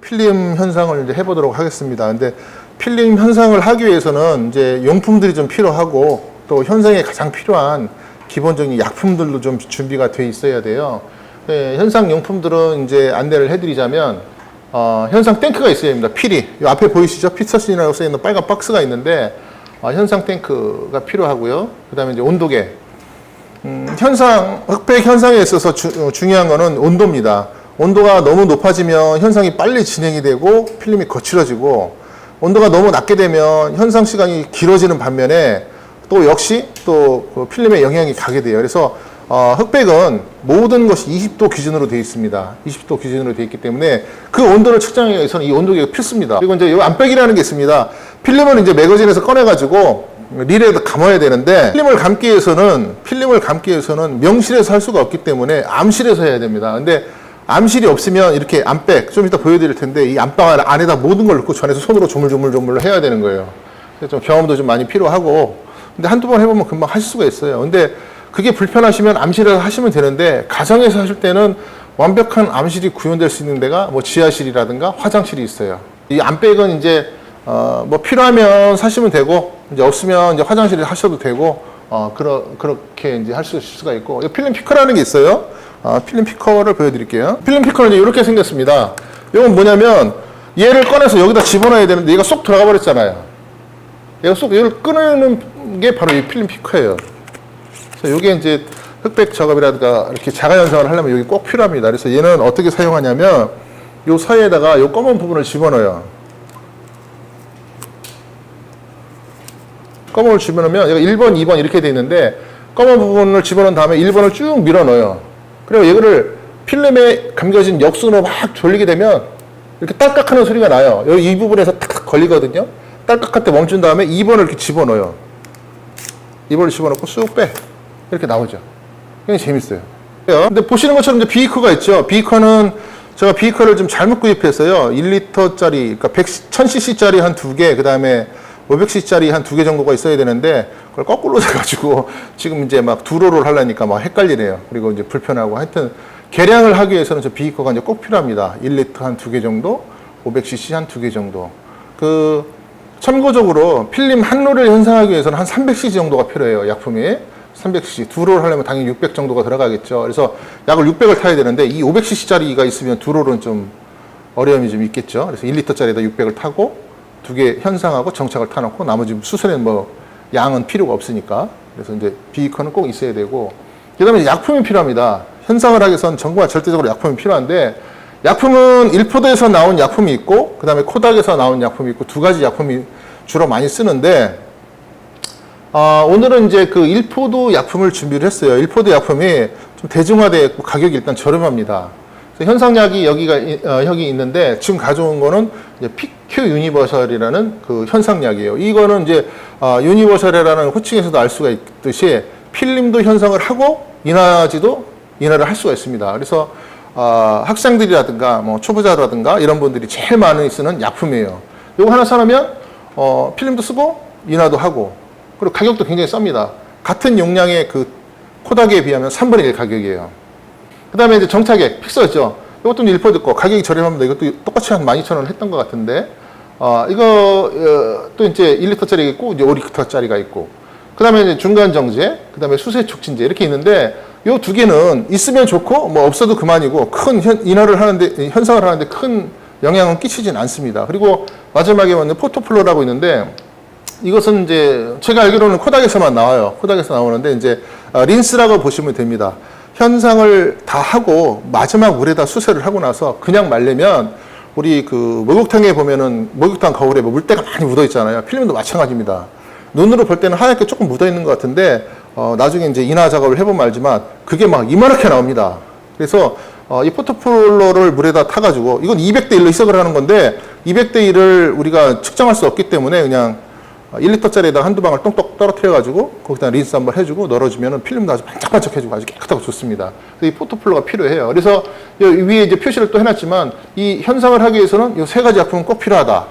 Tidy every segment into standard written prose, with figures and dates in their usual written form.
필름 현상을 이제 해보도록 하겠습니다. 근데 필름 현상을 하기 위해서는 이제 용품들이 좀 필요하고 또 현상에 가장 필요한 기본적인 약품들도 좀 준비가 돼 있어야 돼요. 네, 현상 용품들은 이제 안내를 해드리자면 현상 탱크가 있어야 됩니다. 필이 이 앞에 보이시죠? 피터슨이라고 써 있는 빨간 박스가 있는데 현상 탱크가 필요하고요. 그다음에 이제 온도계. 흑백 현상에 있어서 중요한 거는 온도입니다. 온도가 너무 높아지면 현상이 빨리 진행이 되고 필름이 거칠어지고, 온도가 너무 낮게 되면 현상 시간이 길어지는 반면에 또 역시 또 필름에 영향이 가게 돼요. 그래서 흑백은 모든 것이 20도 기준으로 되어 있습니다. 20도 기준으로 되어 있기 때문에 그 온도를 측정하기 위해서는 이 온도계가 필수입니다. 그리고 이제 이 암백이라는 게 있습니다. 필름을 이제 매거진에서 꺼내가지고 릴에다 감아야 되는데, 필름을 감기 위해서는 명실에서 할 수가 없기 때문에 암실에서 해야 됩니다. 근데 암실이 없으면 이렇게 암백, 좀 이따 보여드릴 텐데 이 암방 안에다 모든 걸 넣고 전에서 손으로 조물조물 해야 되는 거예요. 그래서 좀 경험도 좀 많이 필요하고, 근데 한두 번 해보면 금방 하실 수가 있어요. 근데 그게 불편하시면 암실에서 하시면 되는데, 가정에서 하실 때는 완벽한 암실이 구현될 수 있는 데가 뭐 지하실이라든가 화장실이 있어요. 이 암백은 이제 뭐 필요하면 사시면 되고, 이제 없으면 이제 화장실에 하셔도 되고, 그렇게 이제 할 수가 있고, 필름 피커라는 게 있어요. 필름 피커를 보여드릴게요. 필름 피커는 이제 이렇게 생겼습니다. 이건 뭐냐면, 얘를 꺼내서 여기다 집어넣어야 되는데 얘가 쏙 들어가 버렸잖아요. 얘를 꺼내는 게 바로 이 필름 피커예요. 그래서 이게 이제 흑백 작업이라든가 이렇게 자가 현상을 하려면 여기 꼭 필요합니다. 그래서 얘는 어떻게 사용하냐면, 요 사이에다가 요 검은 부분을 집어넣어요. 검은을 집어넣으면 얘가 1번, 2번 이렇게 돼 있는데, 검은 부분을 집어넣은 다음에 1번을 쭉 밀어 넣어요. 그리고 이거를 필름에 감겨진 역순으로 막 돌리게 되면 이렇게 딸깍하는 소리가 나요. 여기 이 부분에서 탁 걸리거든요. 딸깍할 때 멈춘 다음에 2번을 이렇게 집어넣어요. 2번을 집어넣고 쑥 빼. 이렇게 나오죠. 굉장히 재밌어요. 근데 보시는 것처럼 이제 비이커가 있죠. 비이커는 제가 비이커를 좀 잘못 구입했어요. 1리터짜리, 그러니까 1000cc짜리 한 2개, 그 다음에 500cc짜리 한 2개 정도가 있어야 되는데, 그걸 거꾸로 돼가지고 지금 이제 막 두로를 하려니까 막 헷갈리네요. 그리고 이제 불편하고, 하여튼 계량을 하기 위해서는 저 비이커가 이제 꼭 필요합니다. 1리터 한 2개 정도, 500cc 한 2개 정도. 참고적으로 필름 한 롤을 현상하기 위해서는 한 300cc 정도가 필요해요. 약품이 300cc. 두 롤 하려면 당연히 600 정도가 들어가겠죠. 그래서 약을 600을 타야 되는데, 이 500cc짜리가 있으면 두 롤은 좀 어려움이 좀 있겠죠. 그래서 1리터짜리에다 600을 타고 2개 현상하고 정착을 타놓고, 나머지 수선에는 뭐 양은 필요가 없으니까. 그래서 이제 비이커는 꼭 있어야 되고, 그 다음에 약품이 필요합니다. 현상을 하기 위해서는 정말 절대적으로 약품이 필요한데, 약품은 일포도에서 나온 약품이 있고, 그 다음에 코닥에서 나온 약품이 있고, 두 가지 약품이 주로 많이 쓰는데, 오늘은 이제 그 일포도 약품을 준비를 했어요. 일포도 약품이 좀 대중화되어 있고 가격이 일단 저렴합니다. 현상약이 여기 있는데, 지금 가져온 거는 이제 PQ 유니버설이라는 그 현상약이에요. 이거는 이제 유니버설이라는 호칭에서도 알 수가 있듯이 필름도 현상을 하고 인화지도 인화를 할 수가 있습니다. 그래서 학생들이라든가 뭐 초보자라든가 이런 분들이 제일 많이 쓰는 약품이에요. 이거 하나 사놓으면 필름도 쓰고 인화도 하고, 그리고 가격도 굉장히 쌉니다. 같은 용량의 그 코닥에 비하면 3분의 1 가격이에요. 그 다음에 이제 정착액, 픽서죠. 이것도 1% 듣고 가격이 저렴합니다. 이것도 똑같이 한 12,000원 했던 것 같은데, 이거 또 이제 1리터짜리가 있고, 이제 5리터짜리가 있고, 그 다음에 이제 중간 정제, 그 다음에 수세 촉진제 이렇게 있는데, 요 두 개는 있으면 좋고, 뭐 없어도 그만이고, 큰 인화를 하는데, 현상을 하는데 큰 영향은 끼치진 않습니다. 그리고 마지막에 있는 포토플로라고 있는데, 이것은 이제 제가 알기로는 코닥에서만 나와요. 코닥에서 나오는데, 이제 린스라고 보시면 됩니다. 현상을 다 하고 마지막 물에다 수세를 하고 나서 그냥 말리면, 우리 그 목욕탕에 보면은 목욕탕 거울에 뭐 물때가 많이 묻어 있잖아요. 필름도 마찬가지입니다. 눈으로 볼 때는 하얗게 조금 묻어 있는 것 같은데, 나중에 이제 인화 작업을 해보면 알지만 그게 막 이만하게 나옵니다. 그래서 이 포토폴로를 물에다 타가지고, 이건 200대 1로 희석을 하는 건데, 200대 1을 우리가 측정할 수 없기 때문에 그냥 1리터짜리에다 한두 방울 똥똑 떨어뜨려가지고 거기다 린스 한번 해주고 널어주면은 필름도 아주 반짝반짝해지고 아주 깨끗하고 좋습니다. 이 포토플로가 필요해요. 그래서 위에 이제 표시를 또 해놨지만, 이 현상을 하기 위해서는 이 세 가지 약품은 꼭 필요하다.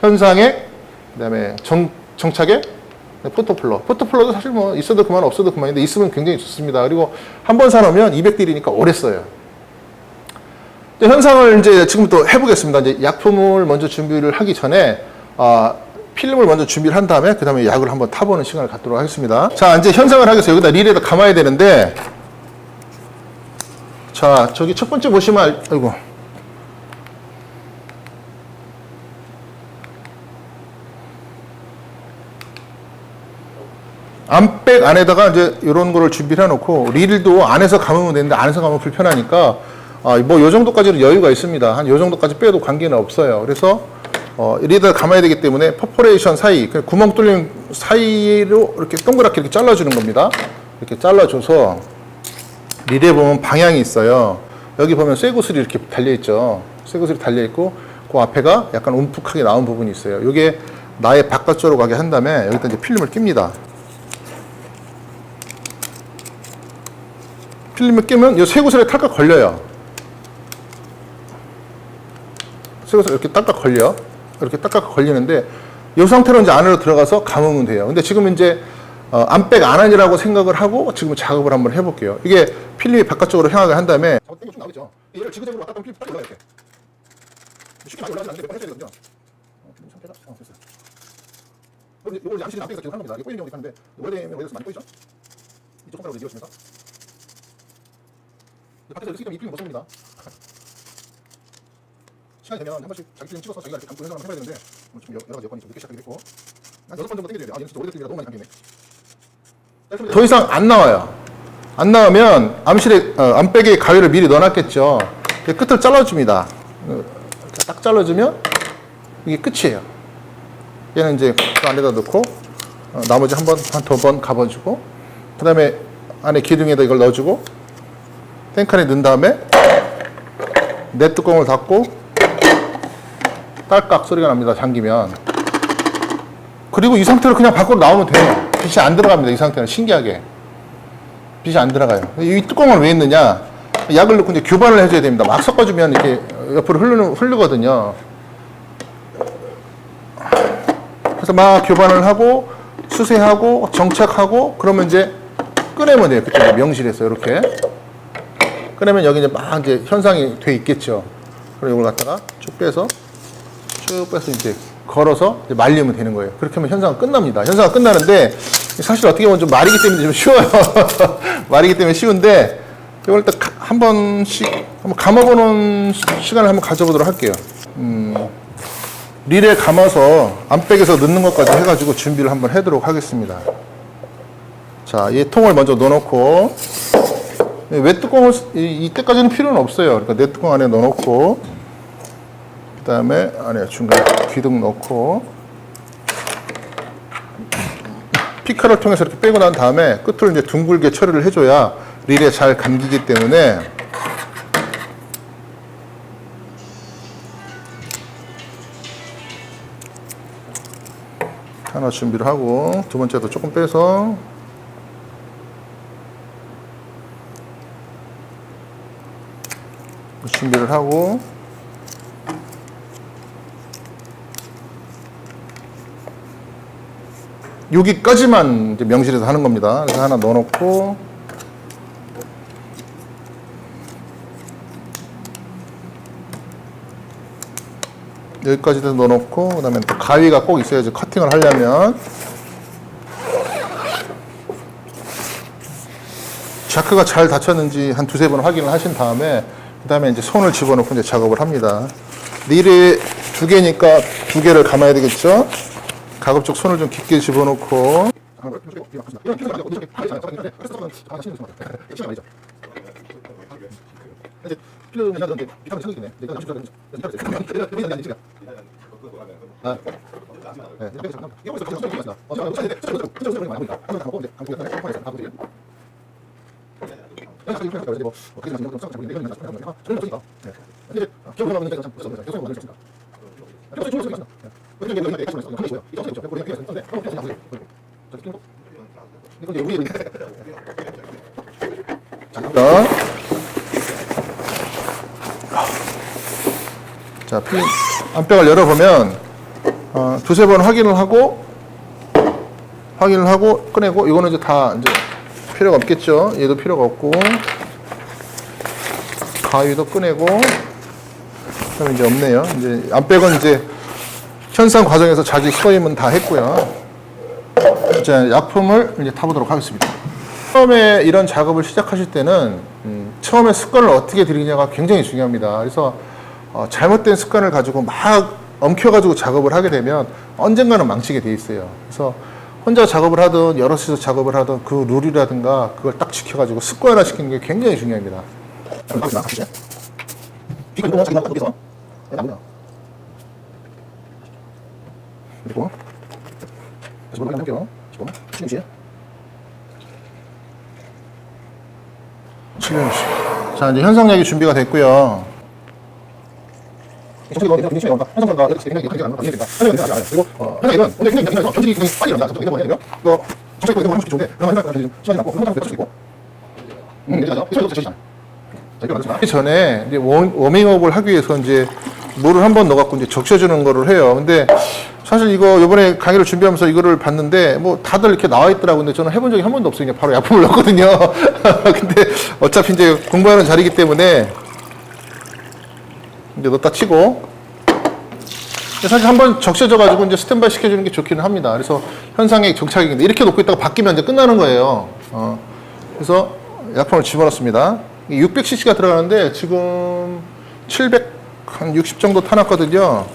현상에, 그다음에 정착에, 포토플로. 포토플로도 사실 뭐 있어도 그만 없어도 그만인데, 있으면 굉장히 좋습니다. 그리고 한번 사놓으면 200딜이니까 오래 써요. 현상을 이제 지금부터 해보겠습니다. 이제 약품을 먼저 준비를 하기 전에 필름을 먼저 준비를 한 다음에 그 다음에 약을 한번 타보는 시간을 갖도록 하겠습니다. 자, 이제 현상을 하겠어요. 여기다 릴에다 감아야 되는데, 자, 저기 첫 번째 보시면 아이고. 암백 안에다가 이제 이런 거를 준비를 해놓고, 릴도 안에서 감으면 되는데, 안에서 감으면 불편하니까, 뭐, 요 정도까지는 여유가 있습니다. 한 요 정도까지 빼도 관계는 없어요. 그래서, 릴에다 감아야 되기 때문에, 퍼포레이션 사이, 구멍 뚫린 사이로 이렇게 동그랗게 이렇게 잘라주는 겁니다. 이렇게 잘라줘서, 릴에 보면 방향이 있어요. 여기 보면 쇠구슬이 이렇게 달려있죠. 쇠구슬이 달려있고, 그 앞에가 약간 움푹하게 나온 부분이 있어요. 이게 나의 바깥쪽으로 가게 한 다음에, 여기다 이제 필름을 낍니다. 필름을 끼면 이 쇠구슬에 탈깍 걸려요. 쇠구슬 이렇게 딱딱 걸려. 이렇게 딱딱 걸리는데 이 상태로 이제 안으로 들어가서 감으면 돼요. 근데 지금 이제 암백 안안이라고 생각을 하고 지금 작업을 한번 해볼게요. 이게 필름이 바깥쪽으로 향하게 한 다음에 땡겨 쭉 나오겠죠. 얘를 지그재그로 왔다 갔다 하면 필름이 빨리 올라요. 이렇게. 쉽게 많이 올라가지 않는데 해줘야 되거든요. 필름 상태가 됐어요. 이걸 양식이 암백에서 계속 하는 겁니다. 이게 꼬이는 경우도 있는데 오래되면 오래돼서 많이 꼬이죠. 이쪽 손가락으로 이어주면서 밖에서 이렇게 쓰기 때문에 이 필름이 못 씁니다. 시간이 되면 한 번씩 자기 필름 찍어서 자기가 이렇게 감고 현상을 해봐야 되는데 좀 여러 가지 여건이 좀 늦게 시작하게 됐고 한 6번 정도 당겨줘야 돼요. 얘는 진짜 오래된 필름이라 너무 많이 당기네. 더 이상 안 나와요. 안 나오면 암실에 암백에 가위를 미리 넣어놨겠죠. 끝을 잘라줍니다. 딱 잘라주면 이게 끝이에요. 얘는 이제 그 안에다 넣고 나머지 한 두 번 감아주고 그 다음에 안에 기둥에다 이걸 넣어주고 땡칸에 넣은 다음에 넷 뚜껑을 닫고 딸깍 소리가 납니다. 잠기면. 그리고 이 상태로 그냥 밖으로 나오면 돼요. 빛이 안 들어갑니다. 이 상태는 신기하게 빛이 안 들어가요. 이 뚜껑을 왜 했느냐? 약을 넣고 이제 교반을 해줘야 됩니다. 막 섞어주면 이렇게 옆으로 흐르거든요. 그래서 막 교반을 하고 수세하고 정착하고 그러면 이제 꺼내면 돼요. 그때 명실에서 이렇게 꺼내면 여기 이제 막 이제 현상이 돼 있겠죠. 그리고 이걸 갖다가 쭉 빼서 이제 걸어서 이제 말리면 되는 거예요. 그렇게 하면 현상은 끝납니다. 현상은 끝나는데 사실 어떻게 보면 좀 말이기 때문에 좀 쉬워요. 말이기 때문에 쉬운데 이걸 일단 한 번씩 한번 감아보는 시간을 한번 가져보도록 할게요. 릴에 감아서 암백에서 넣는 것까지 해가지고 준비를 한번 해도록 하겠습니다. 자, 이 통을 먼저 넣어놓고 외뚜껑을 이때까지는 필요는 없어요. 그러니까 내 뚜껑 안에 넣어놓고 그 다음에 안에 중간에 귀등 넣고 피카를 통해서 이렇게 빼고 난 다음에 끝을 이제 둥글게 처리를 해줘야 릴에 잘 감기기 때문에 하나 준비를 하고 두 번째도 조금 빼서 준비를 하고 여기까지만 이제 명실에서 하는 겁니다. 그래서 하나 넣어놓고 여기까지도 넣어놓고 그 다음에 또 가위가 꼭 있어야지 커팅을 하려면 자크가 잘 닫혔는지 한 두세 번 확인을 하신 다음에 그 다음에 이제 손을 집어넣고 이제 작업을 합니다. 릴이 두 개니까 두 개를 감아야 되겠죠? 가급적 손을 좀 깊게 집어넣고 자, 필름 안백을 열어보면 두세 번 확인을 하고 꺼내고 이거는 이제 다 이제 필요가 없겠죠. 얘도 필요가 없고 가위도 꺼내고 좀 이제 없네요. 이제 암백은 이제 현상 과정에서 자기 시도임은 다 했고요. 이제 약품을 이제 타보도록 하겠습니다. 처음에 이런 작업을 시작하실 때는 처음에 습관을 어떻게 들이냐가 굉장히 중요합니다. 그래서 잘못된 습관을 가지고 막 엉켜가지고 작업을 하게 되면 언젠가는 망치게 돼 있어요. 그래서 혼자 작업을 하든 여럿이서 작업을 하든 그 룰이라든가 그걸 딱 지켜가지고 습관화 시키는 게 굉장히 중요합니다. 그리고 다시 한번 할게요. 7년씩. 자, 이제 현상약이 준비가 됐고요. 그리고 전에 이제 워밍업을 하기 위해서 이제 물을 한번 넣어갖고 이제 적셔주는 거를 해요. 근데 사실 이거 이번에 강의를 준비하면서 이거를 봤는데 뭐 다들 이렇게 나와 있더라고요. 근데 저는 해본 적이 한 번도 없어요. 그냥 바로 약품을 넣었거든요. 근데 어차피 이제 공부하는 자리이기 때문에 이제 넣었다 치고 사실 한번 적셔져가지고 이제 스탠바이 시켜주는 게 좋기는 합니다. 그래서 현상의 정착액인데 이렇게 놓고 있다가 바뀌면 이제 끝나는 거예요. 그래서 약품을 집어넣습니다. 600cc가 들어가는데 지금 760 정도 타놨거든요.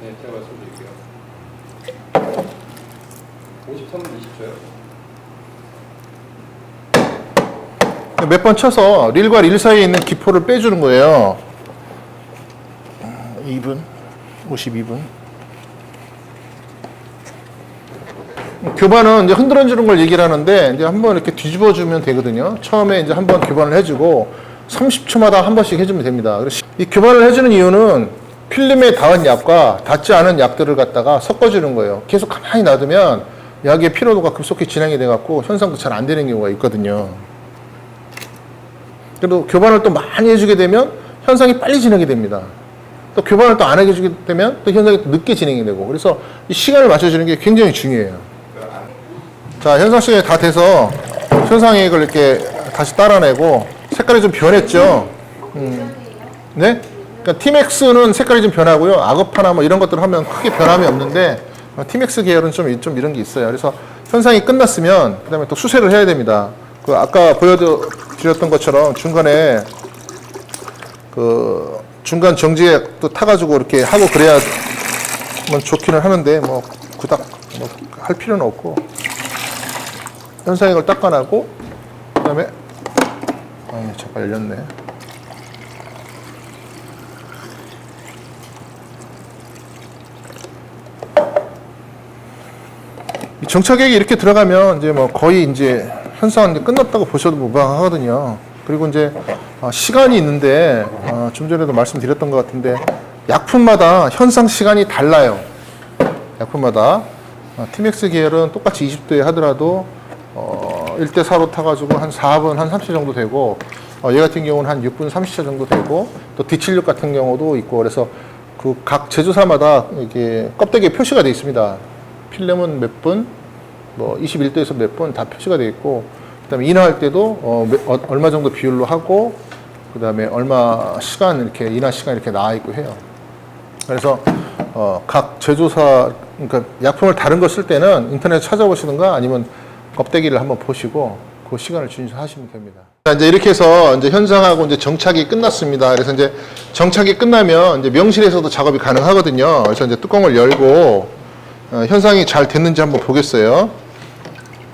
네, 제가 말씀드릴게요. 53분 20초요. 몇 번 쳐서 릴과 릴 사이에 있는 기포를 빼주는 거예요. 2분, 52분. 교반은 이제 흔들어주는 걸 얘기를 하는데, 이제 한번 이렇게 뒤집어주면 되거든요. 처음에 이제 한번 교반을 해주고, 30초마다 한 번씩 해주면 됩니다. 그래서 이 교반을 해주는 이유는 필름에 닿은 약과 닿지 않은 약들을 갖다가 섞어주는 거예요. 계속 가만히 놔두면 약의 피로도가 급속히 진행이 돼갖고 현상도 잘 안 되는 경우가 있거든요. 그리고 교반을 또 많이 해주게 되면 현상이 빨리 진행이 됩니다. 또 교반을 또 안 해주게 되면 또 현상이 또 늦게 진행이 되고, 그래서 이 시간을 맞춰주는 게 굉장히 중요해요. 자, 현상 시간이 다 돼서 현상액을 이렇게 다시 따라내고 색깔이 좀 변했죠. 네? 그러니까 티맥스는 색깔이 좀 변하고요. 아급파나 뭐 이런 것들을 하면 크게 변함이 없는데 티맥스 계열은 좀 이런 게 있어요. 그래서 현상이 끝났으면 그 다음에 또 수세를 해야 됩니다. 그 아까 보여드렸던 것처럼 중간에 그 중간 정지에 또 타가지고 이렇게 하고 그래야만 좋기는 하는데 뭐 그닥 뭐 할 필요는 없고 현상액을 닦아내고 그 다음에 잠깐 열렸네. 이 정착액이 이렇게 들어가면 이제 뭐 거의 이제 현상은 이제 끝났다고 보셔도 무방하거든요. 그리고 이제 시간이 있는데 좀 전에도 말씀드렸던 것 같은데 약품마다 현상 시간이 달라요. 약품마다 티맥스 계열은 똑같이 20도에 하더라도 1대4로 타가지고 한 4분, 한 30초 정도 되고 얘 같은 경우는 한 6분 30초 정도 되고 또 D76 같은 경우도 있고 그래서 그 각 제조사마다 이게 껍데기에 표시가 되어 있습니다. 필름은 몇 분, 뭐 21도에서 몇 분 다 표시가 되어 있고 그다음에 인화할 때도 얼마 정도 비율로 하고 그다음에 얼마 시간 이렇게 인화 시간 이렇게 나와 있고 해요. 그래서 각 제조사 그러니까 약품을 다른 거 쓸 때는 인터넷 찾아보시든가 아니면 껍데기를 한번 보시고 그 시간을 준수하시면 됩니다. 자, 이제 이렇게 해서 이제 현상하고 이제 정착이 끝났습니다. 그래서 이제 정착이 끝나면 이제 명실에서도 작업이 가능하거든요. 그래서 이제 뚜껑을 열고 현상이 잘 됐는지 한번 보겠어요.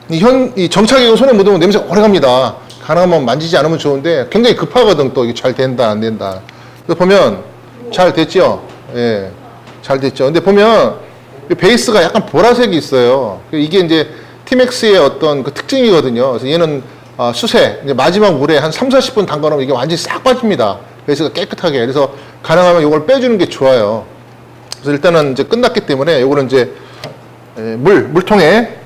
이 정착액은 손에 묻으면 냄새가 오래 갑니다. 가능하면 만지지 않으면 좋은데 굉장히 급하거든. 또 이게 잘 된다 안 된다. 그래서 보면 잘 됐죠. 예, 잘 됐죠. 근데 보면 베이스가 약간 보라색이 있어요. 이게 이제 티맥스의 어떤 그 특징이거든요. 그래서 얘는 수세, 이제 마지막 물에 한 3, 40분 담가놓으면 이게 완전히 싹 빠집니다. 베이스가 깨끗하게. 그래서 가능하면 이걸 빼주는 게 좋아요. 그래서 일단은 이제 끝났기 때문에 이거는 이제 물통에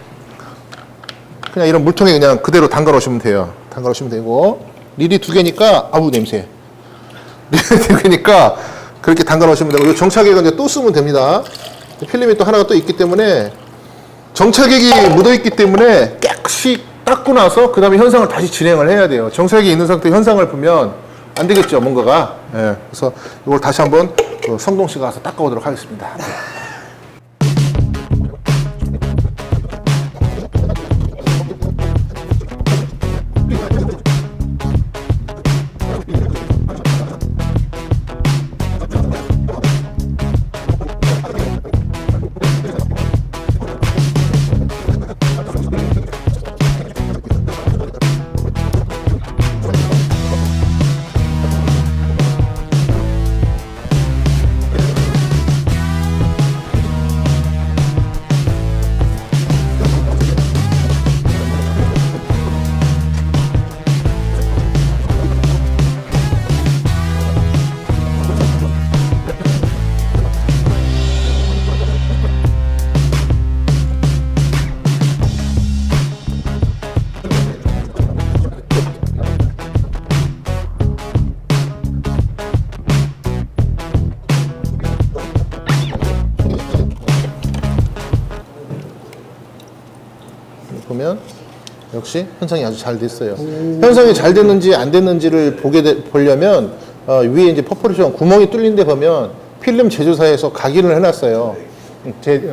그냥 이런 물통에 그냥 그대로 담가 놓으시면 돼요. 담가 놓으시면 되고 릴이 2개니까 아우 냄새. 릴이 2개니까 그렇게 담가 놓으시면 되고 이 정착액은 이제 또 쓰면 됩니다. 필름이 또 하나가 또 있기 때문에 정착액이 묻어 있기 때문에 깨끗이 닦고 나서 그 다음에 현상을 다시 진행을 해야 돼요. 정색이 있는 상태 현상을 보면 안 되겠죠, 뭔가가. 예, 그래서 이걸 다시 한번 그 성동 씨가 가서 닦아오도록 하겠습니다. 보면 역시 현상이 아주 잘 됐어요. 현상이 잘 됐는지 안 됐는지를 보려면 위에 이제 퍼포레이션 구멍이 뚫린 데 보면 필름 제조사에서 각인을 해놨어요.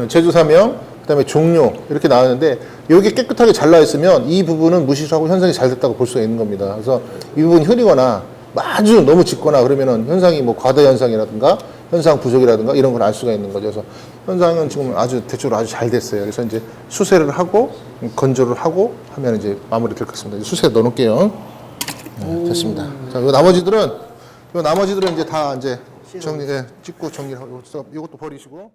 제조사명, 그다음에 종료 이렇게 나왔는데 여기 깨끗하게 잘 나와 있으면 이 부분은 무시를 하고 현상이 잘 됐다고 볼 수가 있는 겁니다. 그래서 이 부분이 흐리거나 아주 너무 짙거나 그러면은 현상이 뭐 과다 현상이라든가 현상 부족이라든가 이런 걸 알 수가 있는 거죠. 그래서 현상은 지금 아주 대체로 아주 잘 됐어요. 그래서 이제 수세를 하고 건조를 하고 하면 이제 마무리 될 것 같습니다. 수세 넣어놓을게요. 네, 됐습니다. 자, 요 나머지들은 이제 다 이제 찍고 정리를 하고 이것도 버리시고.